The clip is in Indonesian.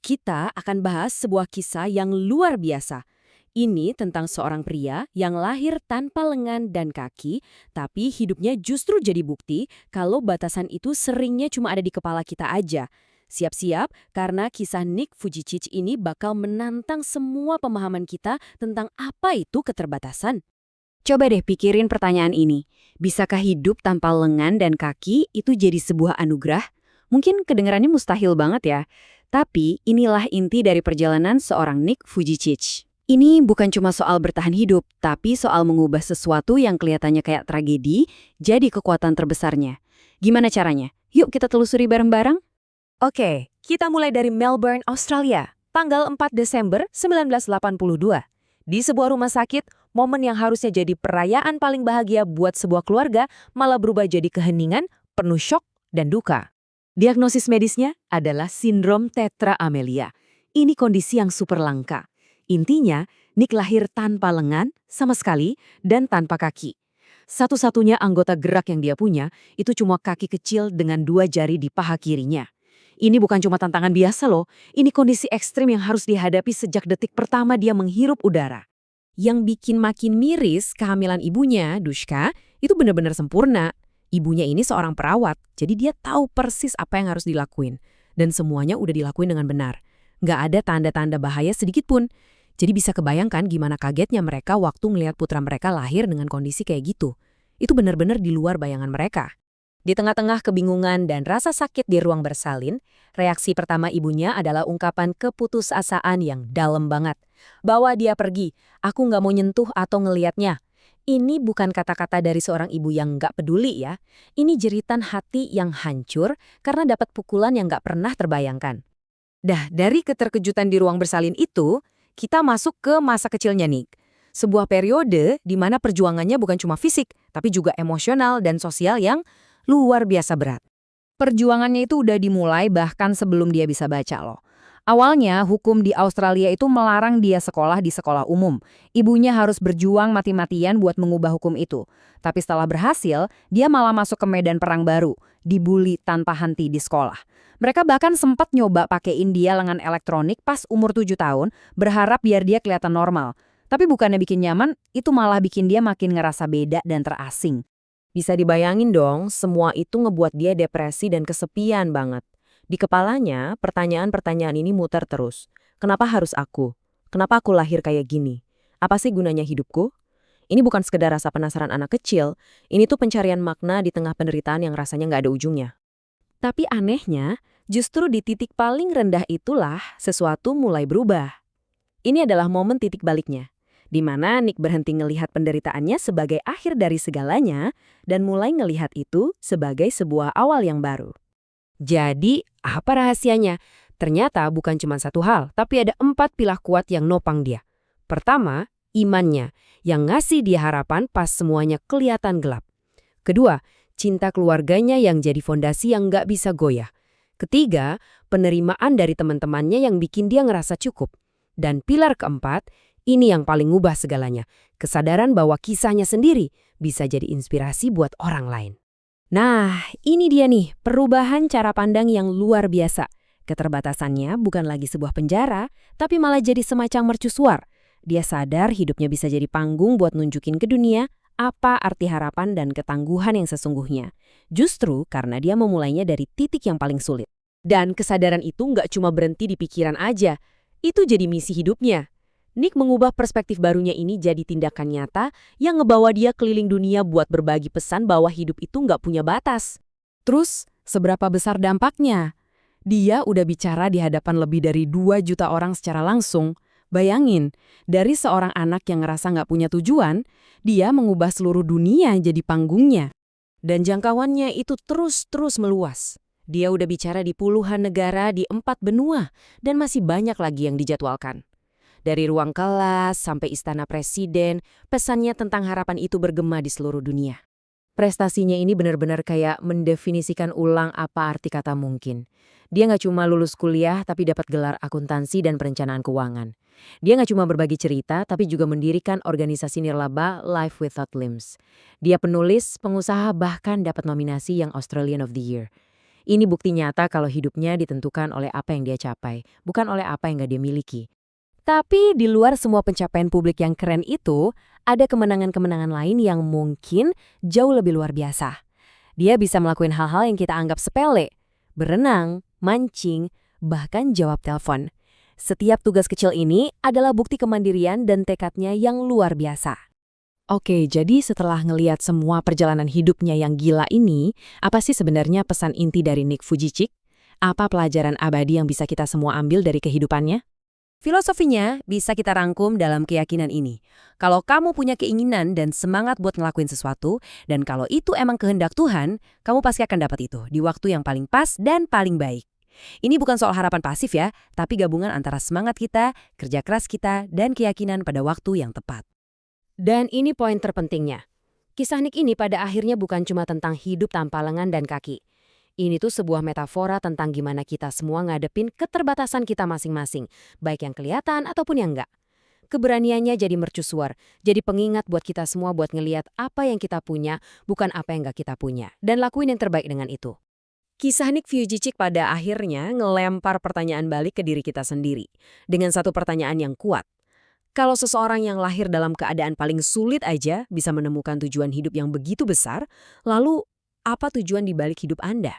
Kita akan bahas sebuah kisah yang luar biasa. Ini tentang seorang pria yang lahir tanpa lengan dan kaki, tapi hidupnya justru jadi bukti kalau batasan itu seringnya cuma ada di kepala kita aja. Siap-siap, karena kisah Nick Vujicic ini bakal menantang semua pemahaman kita tentang apa itu keterbatasan. Coba deh pikirin pertanyaan ini. Bisakah hidup tanpa lengan dan kaki itu jadi sebuah anugerah? Mungkin kedengarannya mustahil banget ya. Tapi inilah inti dari perjalanan seorang Nick Vujicic. Ini bukan cuma soal bertahan hidup, tapi soal mengubah sesuatu yang kelihatannya kayak tragedi jadi kekuatan terbesarnya. Gimana caranya? Yuk kita telusuri bareng-bareng. Oke, kita mulai dari Melbourne, Australia, tanggal 4 Desember 1982. Di sebuah rumah sakit, momen yang harusnya jadi perayaan paling bahagia buat sebuah keluarga malah berubah jadi keheningan, penuh syok dan duka. Diagnosis medisnya adalah sindrom tetra amelia. Ini kondisi yang super langka. Intinya, Nick lahir tanpa lengan sama sekali dan tanpa kaki. Satu-satunya anggota gerak yang dia punya itu cuma kaki kecil dengan 2 jari di paha kirinya. Ini bukan cuma tantangan biasa loh, ini kondisi ekstrim yang harus dihadapi sejak detik pertama dia menghirup udara. Yang bikin makin miris, kehamilan ibunya, Dushka, itu benar-benar sempurna. Ibunya ini seorang perawat, jadi dia tahu persis apa yang harus dilakuin. Dan semuanya udah dilakuin dengan benar. Nggak ada tanda-tanda bahaya sedikit pun. Jadi bisa kebayangkan gimana kagetnya mereka waktu ngelihat putra mereka lahir dengan kondisi kayak gitu. Itu benar-benar di luar bayangan mereka. Di tengah-tengah kebingungan dan rasa sakit di ruang bersalin, reaksi pertama ibunya adalah ungkapan keputusasaan yang dalam banget. Bawa dia pergi, aku nggak mau nyentuh atau ngelihatnya. Ini bukan kata-kata dari seorang ibu yang nggak peduli ya. Ini jeritan hati yang hancur karena dapat pukulan yang nggak pernah terbayangkan. Dah, dari keterkejutan di ruang bersalin itu, kita masuk ke masa kecilnya Nick. Sebuah periode di mana perjuangannya bukan cuma fisik, tapi juga emosional dan sosial yang luar biasa berat. Perjuangannya itu udah dimulai bahkan sebelum dia bisa baca loh. Awalnya, hukum di Australia itu melarang dia sekolah di sekolah umum. Ibunya harus berjuang mati-matian buat mengubah hukum itu. Tapi setelah berhasil, dia malah masuk ke medan perang baru, dibully tanpa henti di sekolah. Mereka bahkan sempat nyoba pakein dia lengan elektronik pas umur 7 tahun, berharap biar dia kelihatan normal. Tapi bukannya bikin nyaman, itu malah bikin dia makin ngerasa beda dan terasing. Bisa dibayangin dong, semua itu ngebuat dia depresi dan kesepian banget. Di kepalanya, pertanyaan-pertanyaan ini muter terus. Kenapa harus aku? Kenapa aku lahir kayak gini? Apa sih gunanya hidupku? Ini bukan sekedar rasa penasaran anak kecil, ini tuh pencarian makna di tengah penderitaan yang rasanya nggak ada ujungnya. Tapi anehnya, justru di titik paling rendah itulah sesuatu mulai berubah. Ini adalah momen titik baliknya, di mana Nick berhenti ngelihat penderitaannya sebagai akhir dari segalanya dan mulai ngelihat itu sebagai sebuah awal yang baru. Jadi, apa rahasianya? Ternyata bukan cuma satu hal, tapi ada 4 pilar kuat yang nopang dia. Pertama, imannya, yang ngasih dia harapan pas semuanya kelihatan gelap. Kedua, cinta keluarganya yang jadi fondasi yang nggak bisa goyah. Ketiga, penerimaan dari teman-temannya yang bikin dia ngerasa cukup. Dan pilar keempat, ini yang paling ngubah segalanya, kesadaran bahwa kisahnya sendiri bisa jadi inspirasi buat orang lain. Nah, ini dia nih, perubahan cara pandang yang luar biasa. Keterbatasannya bukan lagi sebuah penjara, tapi malah jadi semacam mercusuar. Dia sadar hidupnya bisa jadi panggung buat nunjukin ke dunia apa arti harapan dan ketangguhan yang sesungguhnya. Justru karena dia memulainya dari titik yang paling sulit. Dan kesadaran itu nggak cuma berhenti di pikiran aja, itu jadi misi hidupnya. Nick mengubah perspektif barunya ini jadi tindakan nyata yang ngebawa dia keliling dunia buat berbagi pesan bahwa hidup itu nggak punya batas. Terus, seberapa besar dampaknya? Dia udah bicara di hadapan lebih dari 2 juta orang secara langsung. Bayangin, dari seorang anak yang ngerasa nggak punya tujuan, dia mengubah seluruh dunia jadi panggungnya. Dan jangkauannya itu terus meluas. Dia udah bicara di puluhan negara di 4 benua, dan masih banyak lagi yang dijadwalkan. Dari ruang kelas sampai istana presiden, pesannya tentang harapan itu bergema di seluruh dunia. Prestasinya ini benar-benar kayak mendefinisikan ulang apa arti kata mungkin. Dia nggak cuma lulus kuliah, tapi dapat gelar akuntansi dan perencanaan keuangan. Dia nggak cuma berbagi cerita, tapi juga mendirikan organisasi nirlaba Life Without Limbs. Dia penulis, pengusaha, bahkan dapat nominasi yang Australian of the Year. Ini bukti nyata kalau hidupnya ditentukan oleh apa yang dia capai, bukan oleh apa yang nggak dia miliki. Tapi di luar semua pencapaian publik yang keren itu, ada kemenangan-kemenangan lain yang mungkin jauh lebih luar biasa. Dia bisa melakukan hal-hal yang kita anggap sepele. Berenang, mancing, bahkan jawab telepon. Setiap tugas kecil ini adalah bukti kemandirian dan tekadnya yang luar biasa. Oke, jadi setelah ngeliat semua perjalanan hidupnya yang gila ini, apa sih sebenarnya pesan inti dari Nick Vujicic? Apa pelajaran abadi yang bisa kita semua ambil dari kehidupannya? Filosofinya bisa kita rangkum dalam keyakinan ini. Kalau kamu punya keinginan dan semangat buat ngelakuin sesuatu, dan kalau itu emang kehendak Tuhan, kamu pasti akan dapat itu di waktu yang paling pas dan paling baik. Ini bukan soal harapan pasif ya, tapi gabungan antara semangat kita, kerja keras kita, dan keyakinan pada waktu yang tepat. Dan ini poin terpentingnya. Kisah Nick ini pada akhirnya bukan cuma tentang hidup tanpa lengan dan kaki. Ini tuh sebuah metafora tentang gimana kita semua ngadepin keterbatasan kita masing-masing, baik yang kelihatan ataupun yang enggak. Keberaniannya jadi mercusuar, jadi pengingat buat kita semua buat ngeliat apa yang kita punya, bukan apa yang enggak kita punya, dan lakuin yang terbaik dengan itu. Kisah Nick Vujicic pada akhirnya ngelempar pertanyaan balik ke diri kita sendiri, dengan satu pertanyaan yang kuat. Kalau seseorang yang lahir dalam keadaan paling sulit aja bisa menemukan tujuan hidup yang begitu besar, lalu apa tujuan di balik hidup Anda?